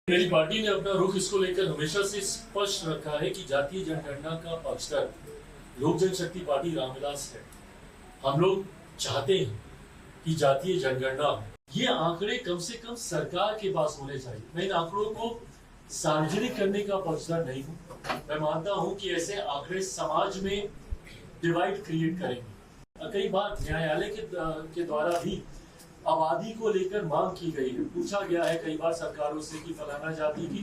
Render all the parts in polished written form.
मेरी पार्टी ने अपना रुख इसको लेकर हमेशा से स्पष्ट रखा है कि जातीय जनगणना का पक्षधर लोक जनशक्ति पार्टी रामविलास है। हम लोग चाहते हैं कि जातीय जनगणना हो। ये आंकड़े कम से कम सरकार के पास होने चाहिए। मैं इन आंकड़ों को सार्वजनिक करने का पक्षधर नहीं हूँ। मैं मानता हूँ कि ऐसे आंकड़े समाज में डिवाइड क्रिएट करेंगे। कई बार न्यायालय के द्वारा भी आबादी को लेकर मांग की गई है। पूछा गया है कई बार सरकारों से कि फलाना जाति की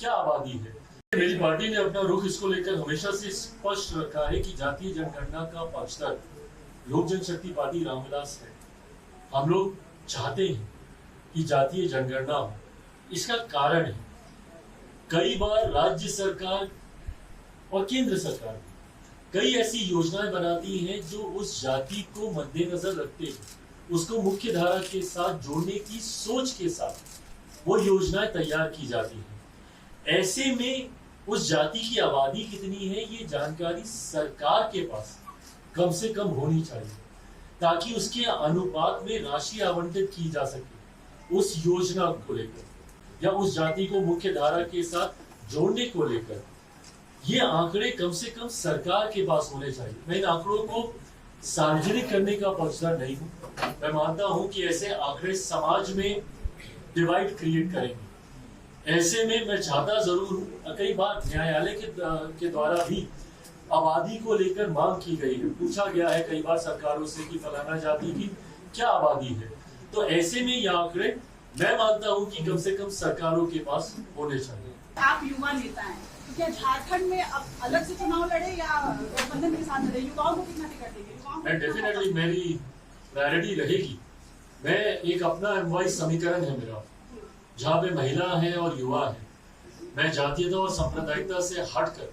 क्या आबादी है। मेरी पार्टी ने अपना रुख इसको लेकर हमेशा से स्पष्ट रखा है कि जातीय जनगणना का पक्षधर लोक जनशक्ति पार्टी रामविलास है। हम लोग चाहते हैं कि जातीय जनगणना हो। इसका कारण है कई बार राज्य सरकार और केंद्र सरकार कई ऐसी योजनाएं बनाती हैं जो उस जाति को मद्देनजर रखते हैं, उसको मुख्य धारा के साथ जोड़ने की सोच के साथ वो योजनाएं तैयार की जाती हैं। ऐसे में उस जाति की आबादी कितनी है ये जानकारी सरकार के पास कम से कम होनी चाहिए, ताकि उसके अनुपात में राशि आवंटित की जा सके उस योजना को लेकर या उस जाति को मुख्य धारा के साथ जोड़ने को लेकर। ये आंकड़े कम से कम सरकार के पास होने चाहिए। मैं इन आंकड़ों को सार्वजनिक करने का पक्षधर नहीं हूँ। मैं मानता हूं कि ऐसे आंकड़े समाज में डिवाइड क्रिएट करेंगे। ऐसे में मैं चाहता जरूर हूं, कई बार न्यायालय के द्वारा भी आबादी को लेकर मांग की गई है। पूछा गया है कई बार सरकारों से कि फलाना जाति की क्या आबादी है। तो ऐसे में ये आंकड़े मैं मानता हूं कि कम से कम सरकारों के पास होने चाहिए। आप युवा नेता हैं, तो क्या झारखंड में अब अलग से चुनाव लड़े या गठबंधन के साथ लड़े? युवाओं को कितना टिकट देंगे? डेफिनेटली मेरी प्रायोरिटी रहेगी। मैं एक अपना एमवाई समीकरण है मेरा, जहाँ पे महिला है और युवा है। मैं जातीयता और सांप्रदायिकता से हटकर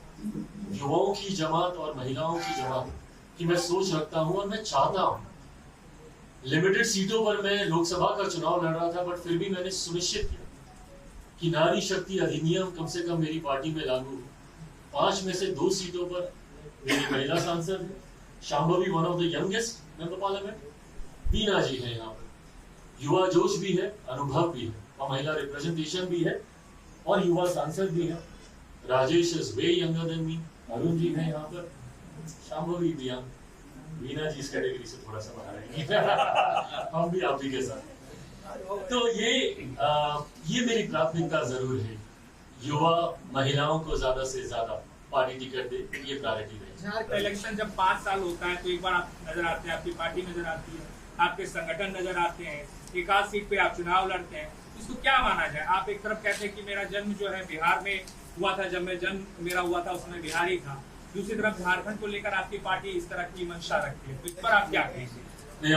युवाओं की जमात और महिलाओं की जमात की मैं सोच रखता हूँ और मैं चाहता हूँ। लिमिटेड सीटों पर मैं लोकसभा का चुनाव लड़ रहा था, बट फिर भी मैंने सुनिश्चित किया कि नारी शक्ति अधिनियम कम से कम मेरी पार्टी में लागू हो। 5 में से 2 सीटों पर मेरी महिला सांसद है। Shambhavi one of the youngest member parliament, Bina ji है यहाँ पर। युवा जोश भी है, अनुभव भी है और महिला रिप्रेजेंटेशन भी है और युवा सांसद भी है। Rajesh is way younger than me. Arun ji है यहाँ पर, शांभवी भी यंग, बीना जी इस कैटेगरी से थोड़ा सा बाहर है। हम भी आप ही के साथ। तो ये मेरी प्राथमिकता जरूर है। युवा महिलाओं को ज्यादा से ज्यादा पार्टी टिकट दे, ये प्रायोरिटी रही। झारखंड इलेक्शन जब 5 साल होता है तो एक बार आप नजर आते हैं, आपकी पार्टी नजर आती है, आपके संगठन नजर आते हैं, एक आध सीट पे आप चुनाव लड़ते हैं। इसको क्या माना जाए? आप एक तरफ कहते हैं कि मेरा जन्म जो है बिहार में हुआ था, जब मैं जन्म मेरा हुआ था उसमें बिहार ही था। दूसरी तरफ झारखंड को लेकर आपकी पार्टी इस तरह की मंशा रखती है, तो इस पर आप क्या कहेंगे? नहीं,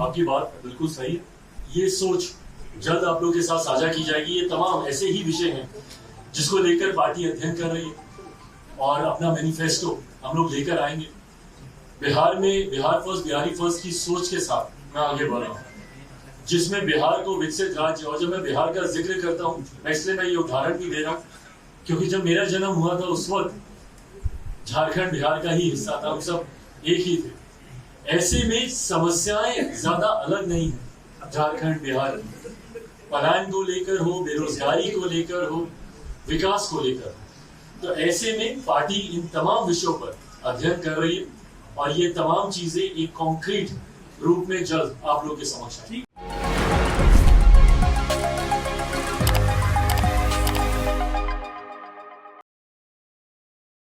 आपकी बात बिल्कुल सही है। ये सोच जल्द आप लोगों के साथ साझा की जाएगी। ये तमाम ऐसे ही विषय हैं जिसको लेकर पार्टी अध्ययन कर रही है और अपना मैनिफेस्टो हम लोग लेकर आएंगे। बिहार में बिहार फर्स्ट, बिहारी फर्स्ट की सोच के साथ मैं आगे बढ़ रहा हूँ, जिसमें बिहार को विकसित राज्य। और जब मैं बिहार का जिक्र करता हूँ, इसलिए मैं ये उदाहरण भी दे रहा हूँ क्योंकि जब मेरा जन्म हुआ था उस वक्त झारखंड बिहार का ही हिस्सा था, हम सब एक ही थे। ऐसे में समस्याएं ज्यादा अलग नहीं है झारखंड बिहार की। पलायन को लेकर हो, बेरोजगारी को लेकर हो, विकास को लेकर। तो ऐसे में पार्टी इन तमाम विषयों पर अध्ययन कर रही है और ये तमाम चीजें एक कॉन्क्रीट रूप में जल्द आप लोग के समक्ष आएंगी।